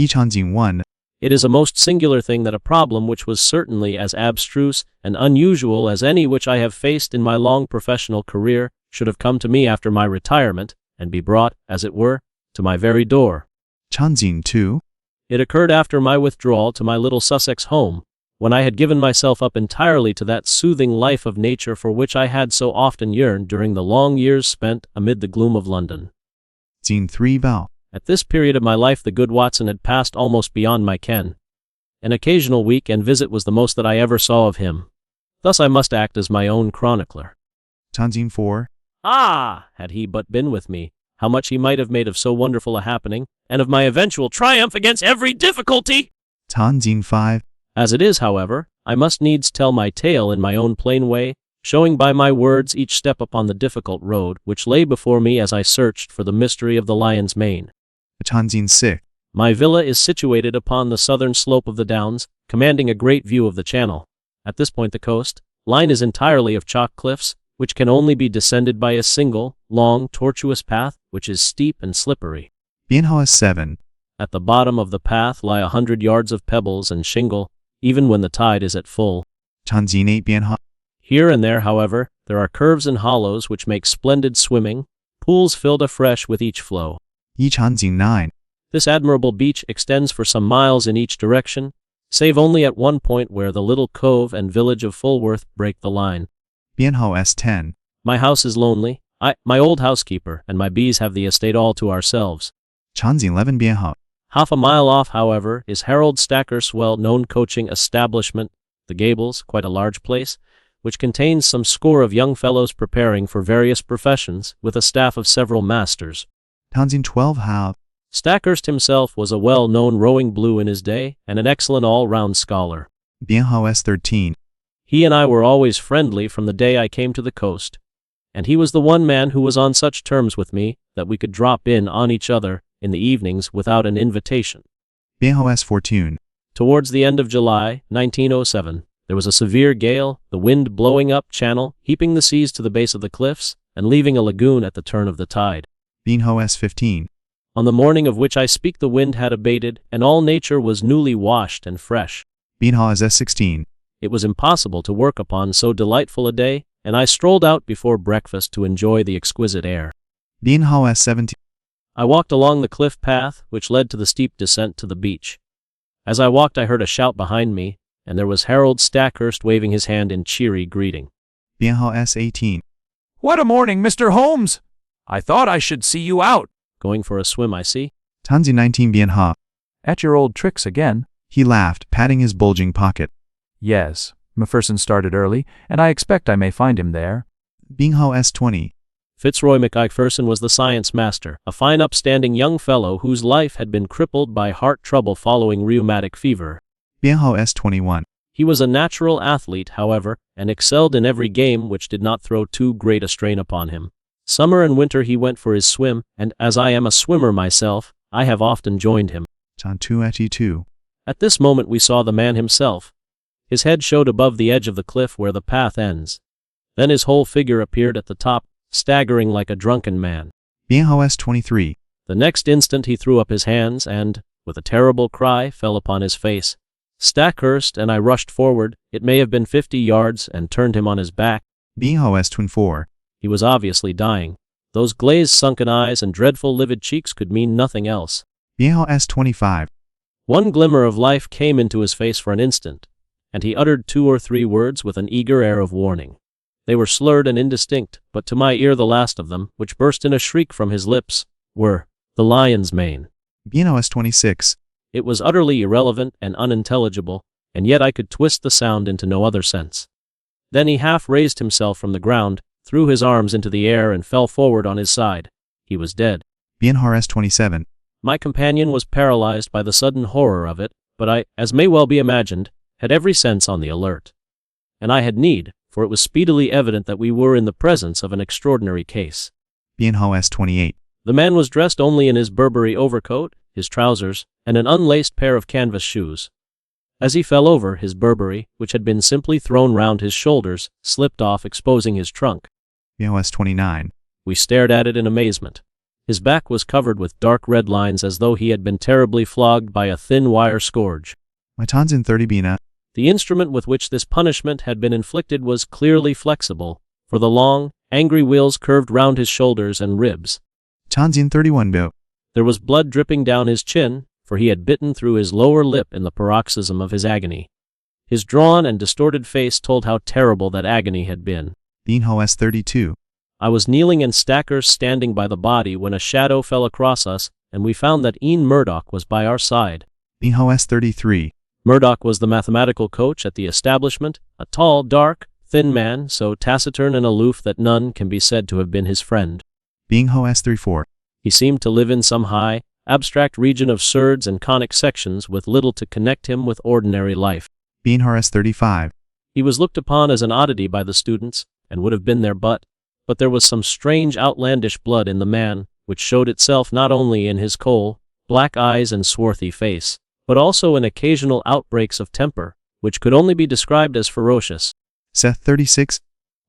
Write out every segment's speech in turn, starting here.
一场景 1. It is a most singular thing that a problem which was certainly as abstruse and unusual as any which I have faced in my long professional career should have come to me after my retirement, and be brought, as it were, to my very door. 场景 2. It occurred after my withdrawal to my little Sussex home, when I had given myself up entirely to that soothing life of nature for which I had so often yearned during the long years spent amid the gloom of London. 景 3 val. At this period of my life the good Watson had passed almost beyond my ken. An occasional week-end visit was the most that I ever saw of him. Thus I must act as my own chronicler. 场景 4. Ah! Had he but been with me, how much he might have made of so wonderful a happening, and of my eventual triumph against every difficulty! 场景 5. As it is, however, I must needs tell my tale in my own plain way, showing by my words each step upon the difficult road which lay before me as I searched for the mystery of the lion's mane. 场景 6. My villa is situated upon the southern slope of the downs, commanding a great view of the channel. At this point the coast line is entirely of chalk cliffs, which can only be descended by a single, long, tortuous path, which is steep and slippery. 编号 S7. At the bottom of the path lie 100 yards of pebbles and shingle, even when the tide is at full. 场景 8 编号 Here and there, however, there are curves and hollows which make splendid swimming, pools filled afresh with each flow. 一场景 9. This admirable beach extends for some miles in each direction, save only at one point where the little cove and village of Fulworth break the line. 编号 S10. My house is lonely. My old housekeeper, and my bees have the estate all to ourselves. 场景 11 编号 Half a mile off, however, is Harold Stacker's well-known coaching establishment, the Gables, quite a large place, which contains some score of young fellows preparing for various professions, with a staff of several masters. 场景 12 half. Stackhurst himself was a well-known rowing blue in his day, and an excellent all-round scholar. 编号 S13. He and I were always friendly from the day I came to the coast, and he was the one man who was on such terms with me that we could drop in on each other in the evenings without an invitation. 编号 S14. Towards the end of July, 1907, there was a severe gale, the wind blowing up channel, heaping the seas to the base of the cliffs, and leaving a lagoon at the turn of the tide. 编号 S15. On the morning of which I speak the wind had abated, and all nature was newly washed and fresh. 编号 S16. It was impossible to work upon so delightful a day, and I strolled out before breakfast to enjoy the exquisite air. 编号 S17. I walked along the cliff path, which led to the steep descent to the beach. As I walked I heard a shout behind me, and there was Harold Stackhurst waving his hand in cheery greeting. 编号 S18. What a morning, Mr. Holmes! I thought I should see you out. Going for a swim, I see. 场景 19 编号 At your old tricks again. He laughed, patting his bulging pocket. Yes, Macpherson started early, and I expect I may find him there. 编号 S20. Fitzroy McIverson was the science master, a fine upstanding young fellow whose life had been crippled by heart trouble following rheumatic fever. 编号 S21. He was a natural athlete, however, and excelled in every game which did not throw too great a strain upon him. Summer and winter he went for his swim, and as I am a swimmer myself, I have often joined him. 场 282. At this moment we saw the man himself. His head showed above the edge of the cliff where the path ends. Then his whole figure appeared at the top, staggering like a drunken man. 编号 S23. The next instant he threw up his hands and, with a terrible cry, fell upon his face. Stackhurst and I rushed forward, it may have been 50 yards, and turned him on his back. 编号 S24. He was obviously dying. Those glazed sunken eyes and dreadful livid cheeks could mean nothing else. 编号 S25. One glimmer of life came into his face for an instant, and he uttered 2 or 3 words with an eager air of warning. They were slurred and indistinct, but to my ear the last of them, which burst in a shriek from his lips, were, "The lion's mane."编号 S26. It was utterly irrelevant and unintelligible, and yet I could twist the sound into no other sense. Then he half raised himself from the ground, threw his arms into the air and fell forward on his side. He was dead.编号 S27. My companion was paralyzed by the sudden horror of it, but I, as may well be imagined, had every sense on the alert. And I had need, for it was speedily evident that we were in the presence of an extraordinary case. 编号 S28. The man was dressed only in his Burberry overcoat, his trousers, and an unlaced pair of canvas shoes. As he fell over, his Burberry, which had been simply thrown round his shoulders, slipped off, exposing his trunk.编号 S29. We stared at it in amazement. His back was covered with dark red lines as though he had been terribly flogged by a thin wire scourge. My Tanzin 30 Bina. The instrument with which this punishment had been inflicted was clearly flexible, for the long, angry wheels curved round his shoulders and ribs. Tanzin 31 Bo. There was blood dripping down his chin, for he had bitten through his lower lip in the paroxysm of his agony. His drawn and distorted face told how terrible that agony had been. Bean Hoes 32. I was kneeling and Stackers standing by the body when a shadow fell across us, and we found that Ian Murdoch was by our side. Bean Hoes 33. Murdoch was the mathematical coach at the establishment, a tall, dark, thin man, so taciturn and aloof that none can be said to have been his friend. Being Hoes 34. He seemed to live in some high, abstract region of surds and conic sections with little to connect him with ordinary life. Bean Hoes 35. He was looked upon as an oddity by the students, and would have been their butt, but there was some strange outlandish blood in the man, which showed itself not only in his coal, black eyes and swarthy face, but also in occasional outbreaks of temper, which could only be described as ferocious. Seth 36.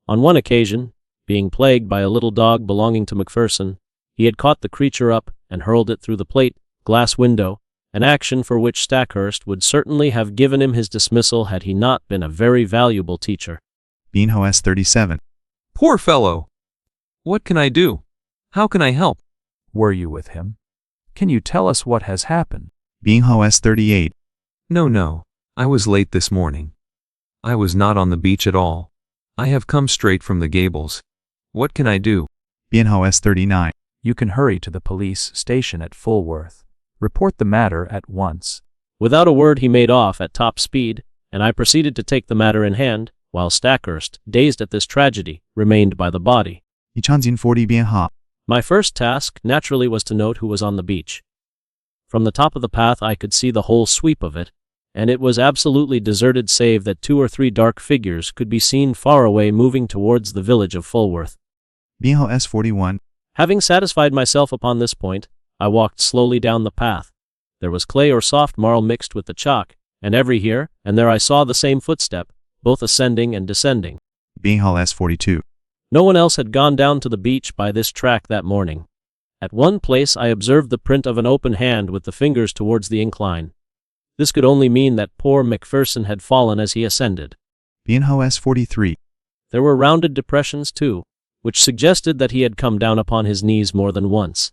On one occasion, being plagued by a little dog belonging to Macpherson, he had caught the creature up and hurled it through the plate glass window, an action for which Stackhurst would certainly have given him his dismissal had he not been a very valuable teacher. Bean Hoes 37. Poor fellow! What can I do? How can I help? Were you with him? Can you tell us what has happened? Bean Hoes 38. No. I was late this morning. I was not on the beach at all. I have come straight from the Gables. What can I do? Bean Hoes 39. You can hurry to the police station at Fulworth. Report the matter at once. Without a word he made off at top speed, and I proceeded to take the matter in hand, while Stackhurst, dazed at this tragedy, remained by the body. Tanzin 40 Bien Ha. My first task, naturally, was to note who was on the beach. From the top of the path I could see the whole sweep of it, and it was absolutely deserted save that 2 or 3 dark figures could be seen far away moving towards the village of Fulworth. Bean Hoes 41. Having satisfied myself upon this point, I walked slowly down the path. There was clay or soft marl mixed with the chalk, and every here and there I saw the same footstep, both ascending and descending. Bean Hoes 42. No one else had gone down to the beach by this track that morning. At one place I observed the print of an open hand with the fingers towards the incline. This could only mean that poor Macpherson had fallen as he ascended. Bean Hoes 43. There were rounded depressions too, which suggested that he had come down upon his knees more than once.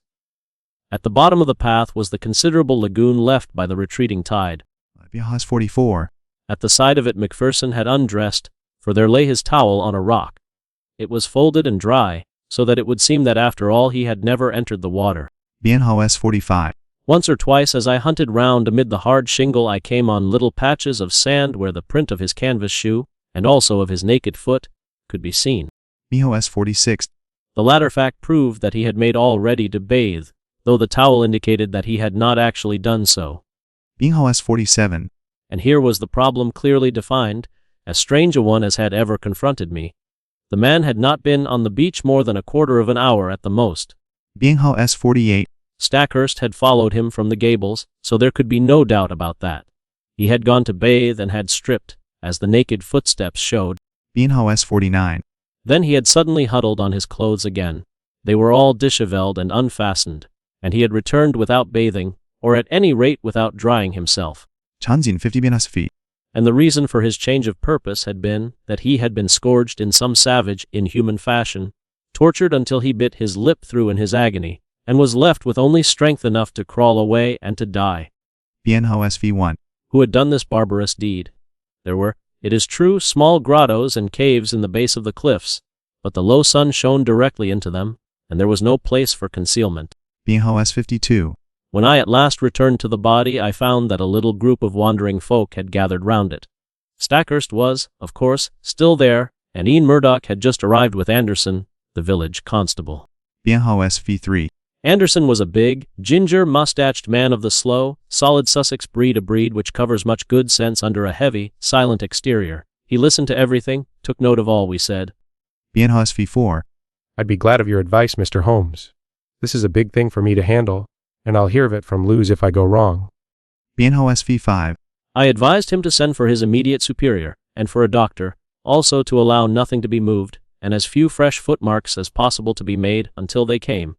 At the bottom of the path was the considerable lagoon left by the retreating tide. Bean Hoes 44. At the side of it Macpherson had undressed, for there lay his towel on a rock. It was folded and dry, so that it would seem that after all he had never entered the water. Bean Hoes 45. Once or twice as I hunted round amid the hard shingle I came on little patches of sand where the print of his canvas shoe, and also of his naked foot, could be seen. Bean Hoes 46. The latter fact proved that he had made all ready to bathe, though the towel indicated that he had not actually done so. Bean Hoes 47. And here was the problem clearly defined, as strange a one as had ever confronted me. The man had not been on the beach more than a quarter of an hour at the most. Bean Hoes 48. Stackhurst had followed him from the Gables, so there could be no doubt about that. He had gone to bathe and had stripped, as the naked footsteps showed. Bean Hoes 49. Then he had suddenly huddled on his clothes again. They were all disheveled and unfastened, and he had returned without bathing, or at any rate without drying himself. Tanzin 50 Bien Feet. And the reason for his change of purpose had been that he had been scourged in some savage, inhuman fashion, tortured until he bit his lip through in his agony, and was left with only strength enough to crawl away and to die. Bien Hoes V1. Who had done this barbarous deed? There were, it is true, small grottos and caves in the base of the cliffs, but the low sun shone directly into them, and there was no place for concealment. Bien Hoes 52. When I at last returned to the body, I found that a little group of wandering folk had gathered round it. Stackhurst was, of course, still there, and Ian Murdoch had just arrived with Anderson, the village constable. Bien Hoes V3. Anderson was a big, ginger-mustached man of the slow, solid Sussex breed, a breed which covers much good sense under a heavy, silent exterior. He listened to everything, took note of all we said. Bien Hoes V4. I'd be glad of your advice, Mr. Holmes. This is a big thing for me to handle, and I'll hear of it from Luz if I go wrong. Bien Hoes V5. I advised him to send for his immediate superior, and for a doctor, also to allow nothing to be moved, and as few fresh footmarks as possible to be made until they came.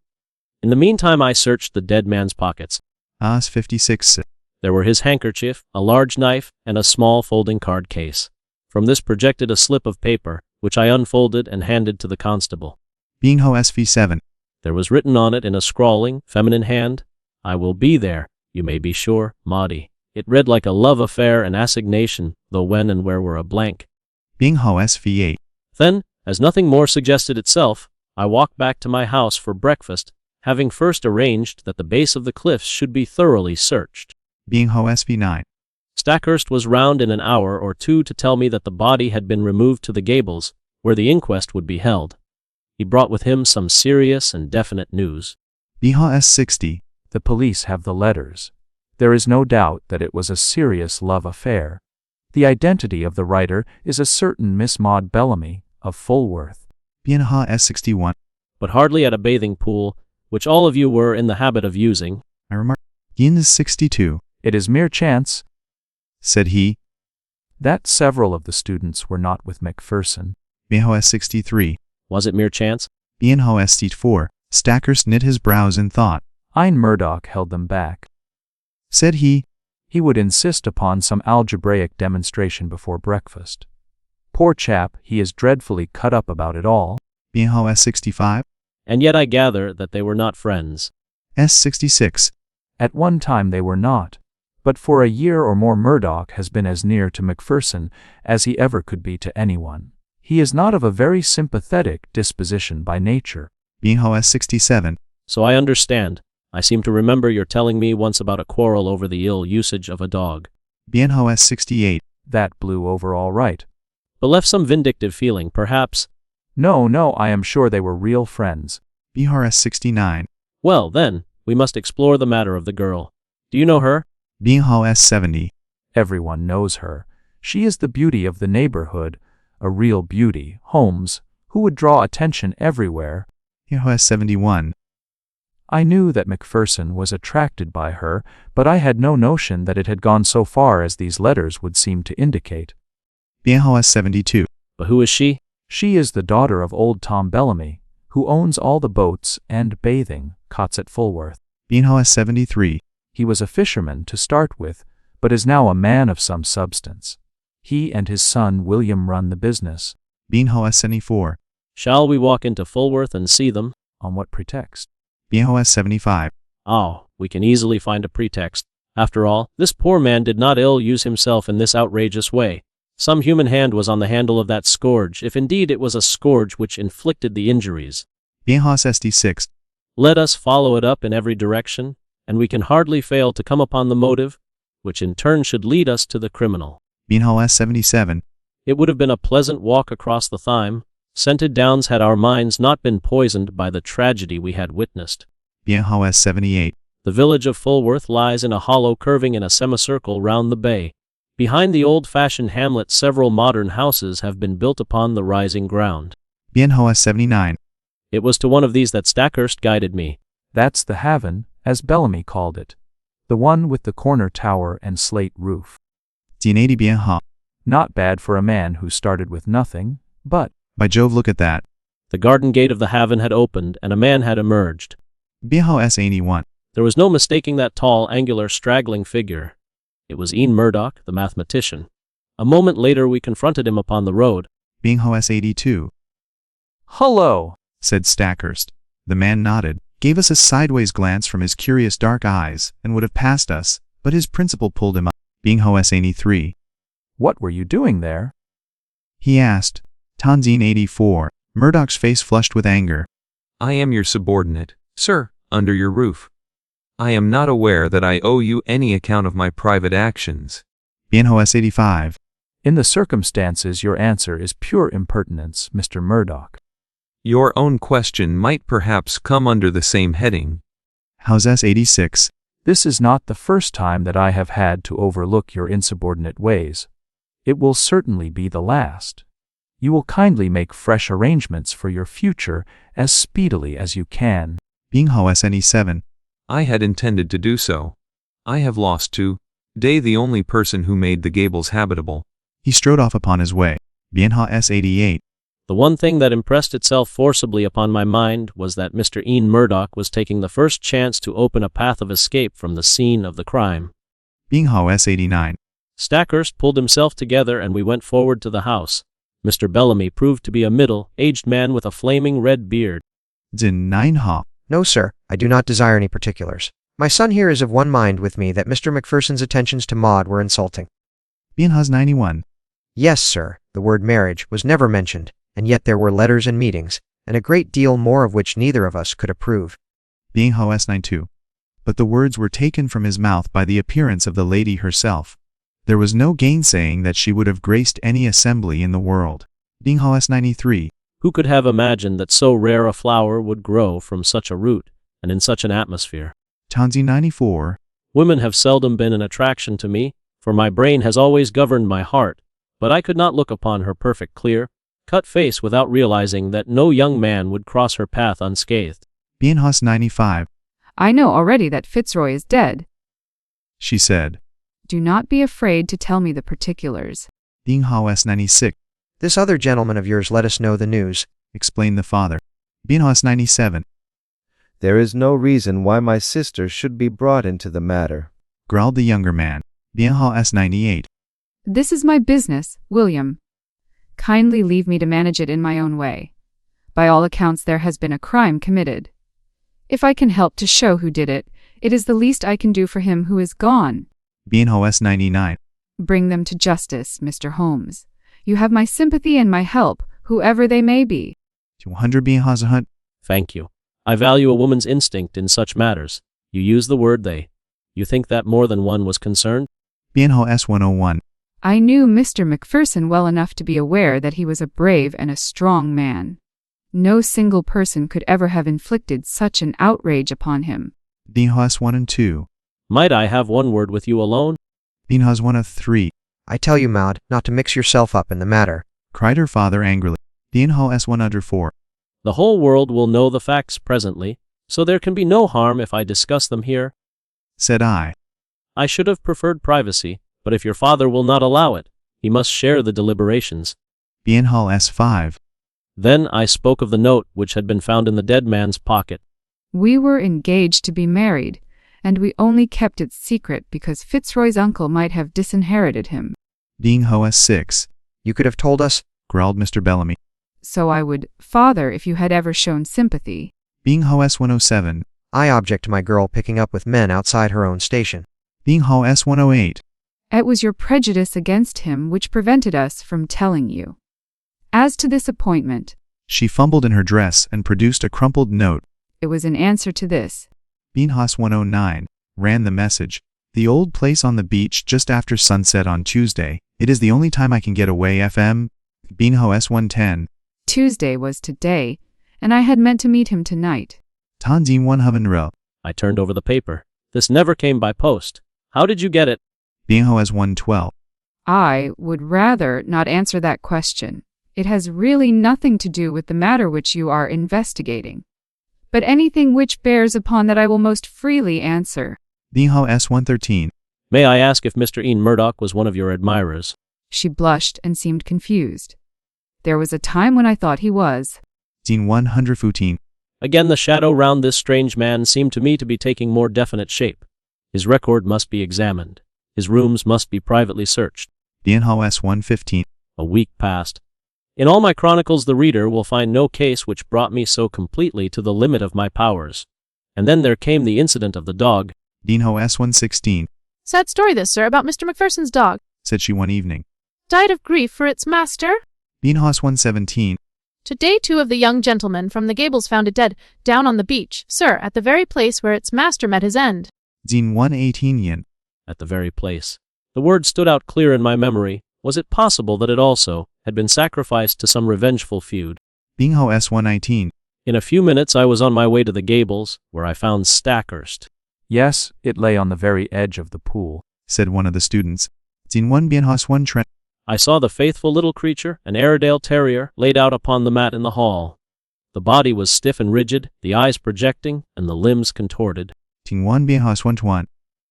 In the meantime I searched the dead man's pockets. AS 56. There were his handkerchief, a large knife, and a small folding card case. From this projected a slip of paper, which I unfolded and handed to the constable. Binho SV7. There was written on it in a scrawling, feminine hand, "I will be there, you may be sure, Maudie." It read like a love affair and assignation, though when and where were a blank. Binho SV8. Then, as nothing more suggested itself, I walked back to my house for breakfast, having first arranged that the base of the cliffs should be thoroughly searched. Binho SV9. Stackhurst was round in an hour or two to tell me that the body had been removed to the Gables, where the inquest would be held. He brought with him some serious and definite news. Binho S60. The police have the letters. There is no doubt that it was a serious love affair. The identity of the writer is a certain Miss Maud Bellamy, of Fulworth. Binho S61. But hardly at a bathing pool, which all of you were in the habit of using. I remarked. Yin 62. It is mere chance, said he. that several of the students were not with Macpherson. Binho S63. Was it mere chance? Binho S4. Stackhurst knit his brows in thought. Ein Murdoch held them back. Said he. He would insist upon some algebraic demonstration before breakfast. Poor chap, he is dreadfully cut up about it all. Binho S65. And yet I gather that they were not friends. S66. At one time they were not, but for a year or more Murdoch has been as near to Macpherson as he ever could be to anyone. He is not of a very sympathetic disposition by nature. Binho S67. So I understand. I seem to remember your telling me once about a quarrel over the ill usage of a dog. Binho S68. That blew over all right. But left some vindictive feeling, perhaps. No, I am sure they were real friends. Binho S69. Well, then, we must explore the matter of the girl. Do you know her? Binho S70. Everyone knows her. She is the beauty of the neighborhood, a real beauty, Holmes, who would draw attention everywhere. Binho S71. I knew that Macpherson was attracted by her, but I had no notion that it had gone so far as these letters would seem to indicate. Binho S72. But who is she? She is the daughter of old Tom Bellamy, who owns all the boats and bathing cots at Fulworth. Binho S73. He was a fisherman to start with, but is now a man of some substance. He and his son William run the business. Binho S74. Shall we walk into Fulworth and see them? On what pretext? Binho S75. Oh, we can easily find a pretext. After all, this poor man did not ill-use himself in this outrageous way. Some human hand was on the handle of that scourge, if indeed it was a scourge which inflicted the injuries. Binho S66. Let us follow it up in every direction, and we can hardly fail to come upon the motive, which in turn should lead us to the criminal. Binho S77. It would have been a pleasant walk across the thyme, scented downs had our minds not been poisoned by the tragedy we had witnessed. Binho S78. The village of Fulworth lies in a hollow curving in a semicircle round the bay. Behind the old-fashioned hamlet several modern houses have been built upon the rising ground. Binho S79. It was to one of these that Stackhurst guided me. That's the Haven, as Bellamy called it. The one with the corner tower and slate roof. 1080 Binho. Not bad for a man who started with nothing, but... By Jove, look at that. The garden gate of the Haven had opened and a man had emerged. Binho S81. There was no mistaking that tall, angular, straggling figure. It was Ian Murdoch, the mathematician. A moment later we confronted him upon the road. Binho S82. Hullo! Said Stackhurst. The man nodded, gave us a sideways glance from his curious dark eyes, and would have passed us, but his principal pulled him up. Binho S83. What were you doing there? He asked. Tanzine 84. Murdoch's face flushed with anger. I am your subordinate, sir, under your roof. I am not aware that I owe you any account of my private actions. Binho S85. In the circumstances your answer is pure impertinence, Mr. Murdoch. Your own question might perhaps come under the same heading. How's S86? This is not the first time that I have had to overlook your insubordinate ways. It will certainly be the last. You will kindly make fresh arrangements for your future as speedily as you can. Binho SNE7. I had intended to do so. I have lost today the only person who made the Gables habitable. He strode off upon his way. Binho S88. The one thing that impressed itself forcibly upon my mind was that Mr. Ian Murdoch was taking the first chance to open a path of escape from the scene of the crime. Being S89. Stackhurst pulled himself together and we went forward to the house. Mr. Bellamy proved to be a middle-aged man with a flaming red beard. Zin 9 ha. No, sir, I do not desire any particulars. My son here is of one mind with me that Mr. Macpherson's attentions to Maud were insulting. Being 91. Yes, sir, the word marriage was never mentioned, and yet there were letters and meetings, and a great deal more of which neither of us could approve. Being S92. But the words were taken from his mouth by the appearance of the lady herself. There was no gainsaying that she would have graced any assembly in the world. Being S93. Who could have imagined that so rare a flower would grow from such a root, and in such an atmosphere? Tanzi 94. Women have seldom been an attraction to me, for my brain has always governed my heart, but I could not look upon her perfect clear, cut face without realizing that no young man would cross her path unscathed. Being 95. I know already that Fitzroy is dead. She said. Do not be afraid to tell me the particulars. Being S96. This other gentleman of yours let us know the news, explained the father. Being S97. There is no reason why my sister should be brought into the matter, growled the younger man. Being S98. This is my business, William. Kindly leave me to manage it in my own way. By all accounts there has been a crime committed. If I can help to show who did it, it is the least I can do for him who is gone. Being S99. Bring them to justice, Mr. Holmes. You have my sympathy and my help, whoever they may be. 200 being Hunt. Thank you. I value a woman's instinct in such matters. You use the word they. You think that more than one was concerned? Being S101. I knew Mr. Macpherson well enough to be aware that he was a brave and a strong man. No single person could ever have inflicted such an outrage upon him. Being S1 and 2. Might I have one word with you alone? Being S1 of 3. I tell you, Maud, not to mix yourself up in the matter, cried her father angrily. Being S1 under 4. The whole world will know the facts presently, so there can be no harm if I discuss them here, said I. I should have preferred privacy, but if your father will not allow it, he must share the deliberations. Being S5. Then I spoke of the note which had been found in the dead man's pocket. We were engaged to be married, and we only kept it secret because Fitzroy's uncle might have disinherited him. Being S6. You could have told us, growled Mr. Bellamy. So I would, father, if you had ever shown sympathy. Being S107. I object to my girl picking up with men outside her own station. Being S108. It was your prejudice against him which prevented us from telling you. As to this appointment, she fumbled in her dress and produced a crumpled note. It was in answer to this. Being S109, ran the message. The old place on the beach just after sunset on Tuesday. It is the only time I can get away FM. Being S110. Tuesday was today, and I had meant to meet him tonight. Tanzin 100. I turned over the paper. This never came by post. How did you get it? Being S112. I would rather not answer that question. It has really nothing to do with the matter which you are investigating. But anything which bears upon that I will most freely answer. Being S113. May I ask if Mr. Ian Murdoch was one of your admirers? She blushed and seemed confused. There was a time when I thought he was. Scene 114. Again the shadow round this strange man seemed to me to be taking more definite shape. His record must be examined. His rooms must be privately searched. Being S115. A week passed. In all my chronicles the reader will find no case which brought me so completely to the limit of my powers. And then there came the incident of the dog. Being S116. Sad story this, sir, about Mr. Macpherson's dog. Said she one evening. Died of grief for its master. Being S117. Today 2 of the young gentlemen from the Gables found it dead, down on the beach, sir, at the very place where its master met his end. Scene 118 yen. At the very place. The word stood out clear in my memory. Was it possible that it also had been sacrificed to some revengeful feud? Being S119. In a few minutes I was on my way to the Gables, where I found Stackhurst. Yes, it lay on the very edge of the pool, said one of the students. Scene 1 being S1 Trent. I saw the faithful little creature, an Airedale terrier, laid out upon the mat in the hall. The body was stiff and rigid, the eyes projecting, and the limbs contorted. Scene 1 being S121.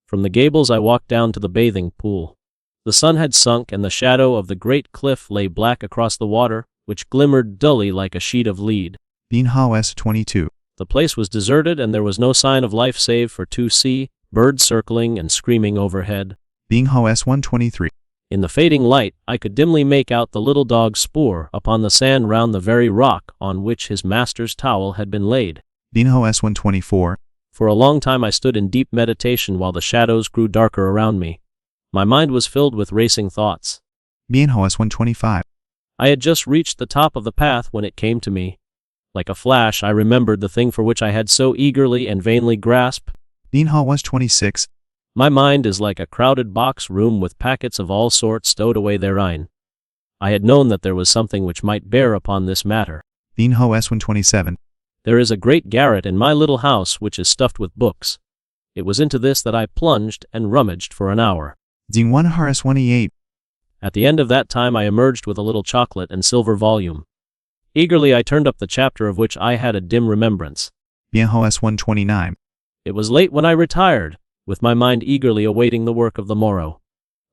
From the Gables I walked down to the bathing pool. The sun had sunk and the shadow of the great cliff lay black across the water, which glimmered dully like a sheet of lead. Binho S22. The place was deserted and there was no sign of life save for 2C, birds circling and screaming overhead. Binho S123. In the fading light, I could dimly make out the little dog's spoor upon the sand round the very rock on which his master's towel had been laid. Binho S124. For a long time I stood in deep meditation while the shadows grew darker around me. My mind was filled with racing thoughts. Binho S125. I had just reached the top of the path when it came to me. Like a flash, I remembered the thing for which I had so eagerly and vainly grasped. Binho S26. My mind is like a crowded box room with packets of all sorts stowed away therein. I had known that there was something which might bear upon this matter. Binho S127. There is a great garret in my little house which is stuffed with books. It was into this that I plunged and rummaged for an hour. Ding1 S28. At the end of that time I emerged with a little chocolate and silver volume. Eagerly I turned up the chapter of which I had a dim remembrance. Binho S129. It was late when I retired, with my mind eagerly awaiting the work of the morrow.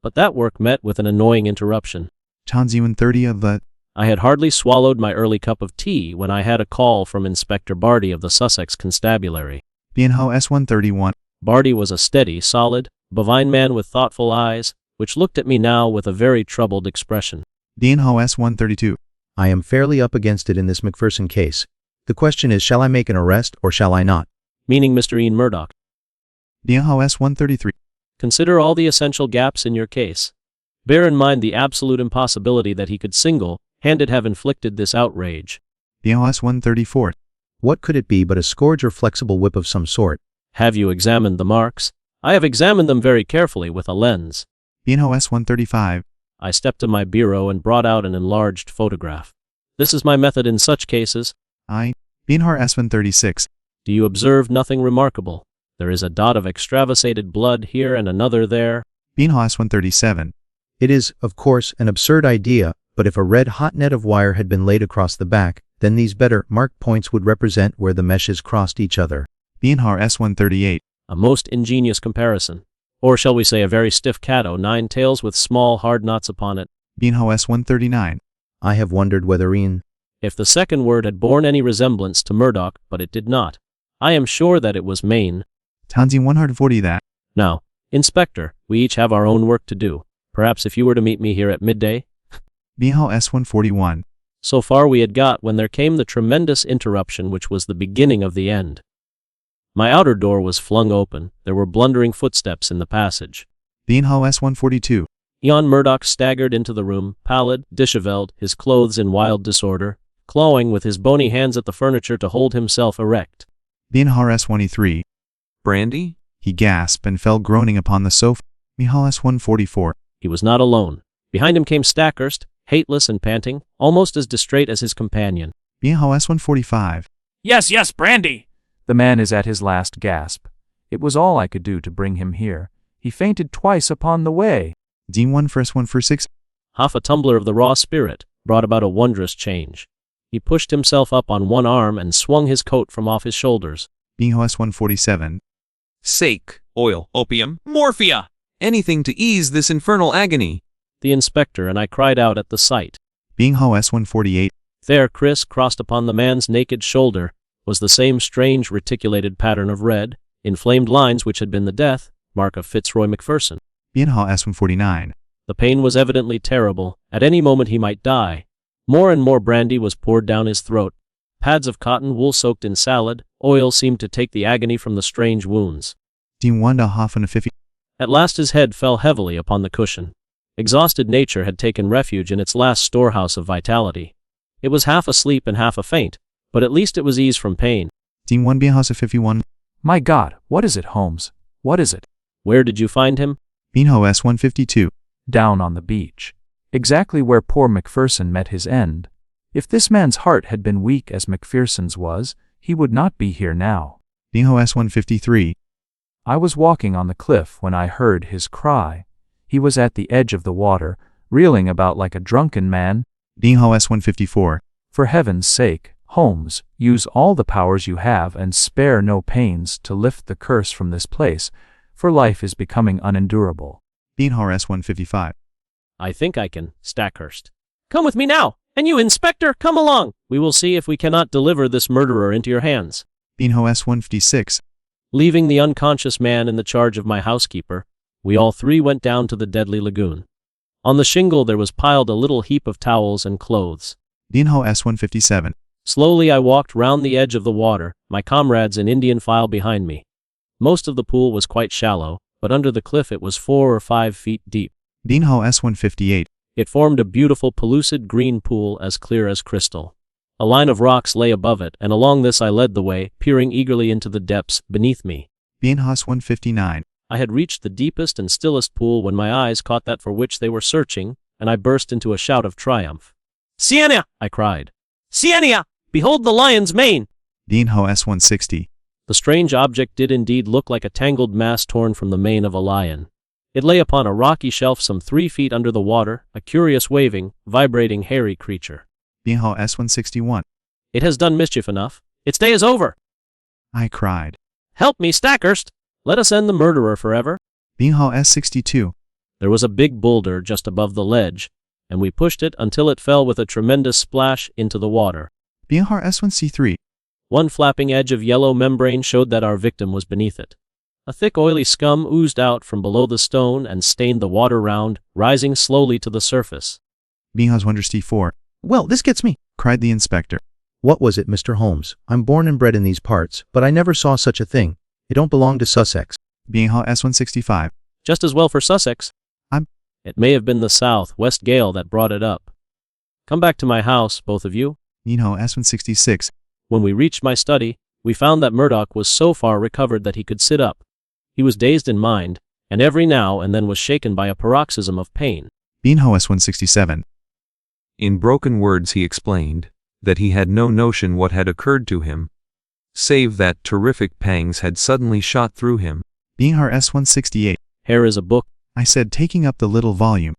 But that work met with an annoying interruption. Tanziun 30 of the. I had hardly swallowed my early cup of tea when I had a call from Inspector Barty of the Sussex Constabulary. Binho S131. Barty was a steady, solid, bovine man with thoughtful eyes, which looked at me now with a very troubled expression. Binho S132. I am fairly up against it in this Macpherson case. The question is, shall I make an arrest or shall I not? Meaning Mr. Ian Murdoch. Binho S133. Consider all the essential gaps in your case. Bear in mind the absolute impossibility that he could single-handed have inflicted this outrage. Binho S134. What could it be but a scourge or flexible whip of some sort? Have you examined the marks? I have examined them very carefully with a lens. Binho S135. I stepped to my bureau and brought out an enlarged photograph. This is my method in such cases. Binho S136. Do you observe nothing remarkable? There is a dot of extravasated blood here and another there. Binho S137. It is, of course, an absurd idea, but if a red-hot net of wire had been laid across the back, then these better marked points would represent where the meshes crossed each other. Binho S138. A most ingenious comparison. Or shall we say a very stiff catto, 9 tails with small hard knots upon it. Binho S139. I have wondered whether Ian. If the second word had borne any resemblance to Murdoch, but it did not. I am sure that it was Maine. Tanzi 140 that. Now, Inspector, we each have our own work to do. Perhaps if you were to meet me here at midday? Binho S141. So far we had got when there came the tremendous interruption which was the beginning of the end. My outer door was flung open. There were blundering footsteps in the passage. Binho S142. Ian Murdoch staggered into the room, pallid, disheveled, his clothes in wild disorder, clawing with his bony hands at the furniture to hold himself erect. Binho S23. Brandy? He gasped and fell groaning upon the sofa. Binho S144. He was not alone. Behind him came Stackhurst, hateless and panting, almost as distrait as his companion. Binho S145. Yes, brandy! The man is at his last gasp. It was all I could do to bring him here. He fainted twice upon the way. D1 for S146. Half a tumbler of the raw spirit brought about a wondrous change. He pushed himself up on one arm and swung his coat from off his shoulders. Binho S147. Sake, oil, opium, morphia! Anything to ease this infernal agony. The inspector and I cried out at the sight. Binho S148. There, criss-crossed upon the man's naked shoulder, was the same strange reticulated pattern of red, inflamed lines which had been the death mark of Fitzroy Macpherson. Binho S149. The pain was evidently terrible. At any moment he might die. More and more brandy was poured down his throat. Pads of cotton wool soaked in salad, oil seemed to take the agony from the strange wounds. D1 to half and 50. At last his head fell heavily upon the cushion. Exhausted nature had taken refuge in its last storehouse of vitality. It was half asleep and half a faint, but at least it was ease from pain. D1 Binho S51. My God, what is it, Holmes? What is it? Where did you find him? Binho S152. Down on the beach. Exactly where poor Macpherson met his end. If this man's heart had been weak as Macpherson's was, he would not be here now. Binho S153. I was walking on the cliff when I heard his cry. He was at the edge of the water, reeling about like a drunken man. Binho S154. For heaven's sake, Holmes, use all the powers you have and spare no pains to lift the curse from this place, for life is becoming unendurable. Binho S155. I think I can, Stackhurst. Come with me now, And you, Inspector, come along. We will see if we cannot deliver this murderer into your hands. Binho S156. Leaving the unconscious man in the charge of my housekeeper, we all three went down to the deadly lagoon. On the shingle there was piled a little heap of towels and clothes. Binho S157. Slowly I walked round the edge of the water, my comrades in Indian file behind me. Most of the pool was quite shallow, but under the cliff it was 4 or 5 feet deep. Binho S158. It formed a beautiful pellucid green pool as clear as crystal. A line of rocks lay above it, and along this I led the way, peering eagerly into the depths beneath me. Binho S159. I had reached the deepest and stillest pool when my eyes caught that for which they were searching, and I burst into a shout of triumph. "Sienia!" I cried. "Sienia! Behold the lion's mane!" Binho S160. The strange object did indeed look like a tangled mass torn from the mane of a lion. It lay upon a rocky shelf some 3 feet under the water, a curious waving, vibrating, hairy creature. Binho S161. "It has done mischief enough. Its day is over." I cried. "Help me, Stackhurst! Let us end the murderer forever." Binho S62. There was a big boulder just above the ledge, and we pushed it until it fell with a tremendous splash into the water. Binho S1C3. One flapping edge of yellow membrane showed that our victim was beneath it. A thick oily scum oozed out from below the stone and stained the water round, rising slowly to the surface. Binho S1C4. Well, this gets me, cried the inspector. What was it, Mr. Holmes? I'm born and bred in these parts, but I never saw such a thing. It don't belong to Sussex. Binho S165. Just as well for Sussex. It may have been the south-west gale that brought it up. Come back to my house, both of you. Binho S166. When we reached my study, we found that Murdoch was so far recovered that he could sit up. He was dazed in mind, and every now and then was shaken by a paroxysm of pain. Binho S167. In broken words he explained that he had no notion what had occurred to him, save that terrific pangs had suddenly shot through him. Binho S168. Here is a book, I said, taking up the little volume,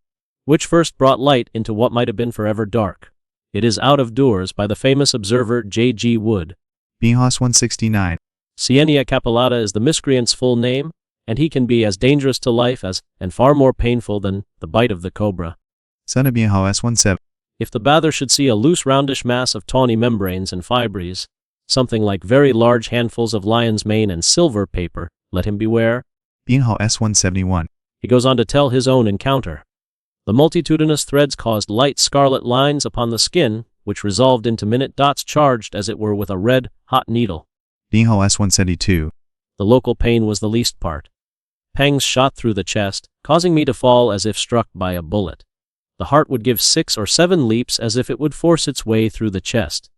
which first brought light into what might have been forever dark. It is Out of Doors by the famous observer J.G. Wood. Binho S169. Sienia capillata is the miscreant's full name, and he can be as dangerous to life as, and far more painful than, the bite of the cobra. Son of Binho S17. If the bather should see a loose roundish mass of tawny membranes and fibres, something like very large handfuls of lion's mane and silver paper, let him beware. Binho S171. He goes on to tell his own encounter. The multitudinous threads caused light scarlet lines upon the skin, which resolved into minute dots charged as it were with a red, hot needle. Binho S172. The local pain was the least part. Pangs shot through the chest, causing me to fall as if struck by a bullet. The heart would give 6 or 7 leaps as if it would force its way through the chest.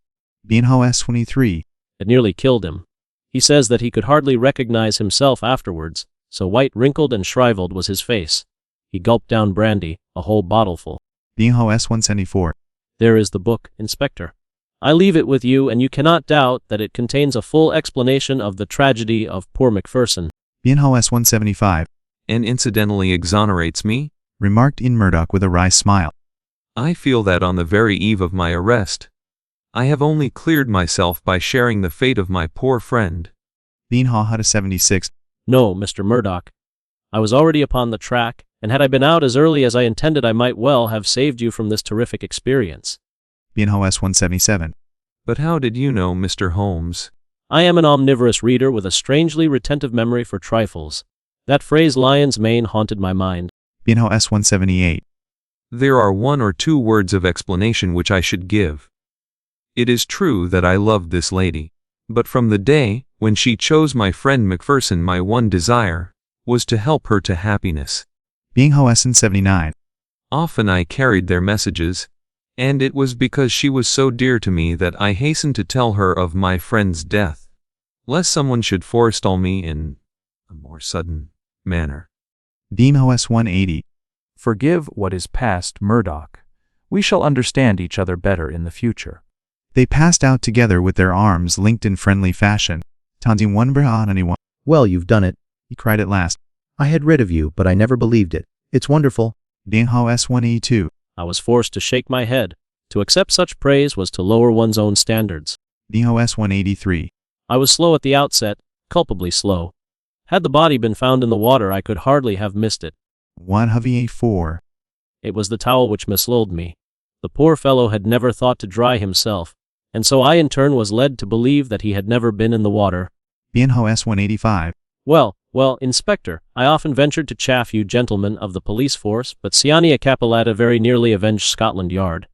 Binho S23. It nearly killed him. He says that he could hardly recognize himself afterwards, so white, wrinkled, and shriveled was his face. He gulped down brandy, a whole bottleful. Binho S174. There is the book, Inspector. I leave it with you, and you cannot doubt that it contains a full explanation of the tragedy of poor Macpherson. Binho S175. And incidentally exonerates me? Remarked in Murdoch with a wry smile. I feel that on the very eve of my arrest, I have only cleared myself by sharing the fate of my poor friend. Binho S76. No, Mr. Murdoch. I was already upon the track, and had I been out as early as I intended I might well have saved you from this terrific experience. Binho S177. But how did you know, Mr. Holmes? I am an omnivorous reader with a strangely retentive memory for trifles. That phrase lion's mane haunted my mind. Binho S178. There are 1 or 2 words of explanation which I should give. It is true that I loved this lady, but from the day when she chose my friend Macpherson my one desire was to help her to happiness. Binho SN79. Often I carried their messages, and it was because she was so dear to me that I hastened to tell her of my friend's death, lest someone should forestall me in a more sudden manner. Binho S180. Forgive what is past, Murdoch. We shall understand each other better in the future. They passed out together with their arms linked in friendly fashion. Tanting one on anyone. Well, you've done it, He cried at last. I had read of you, but I never believed it. It's wonderful. Binho S182. I was forced to shake my head. To accept such praise was to lower one's own standards. Binho S183. I was slow at the outset, culpably slow. Had the body been found in the water, I could hardly have missed it. 1 4. It was the towel which mislulled me. The poor fellow had never thought to dry himself, and so I in turn was led to believe that he had never been in the water. Bienho S185. Well, Inspector, I often ventured to chaff you gentlemen of the police force, but Siania Capilata very nearly avenged Scotland Yard.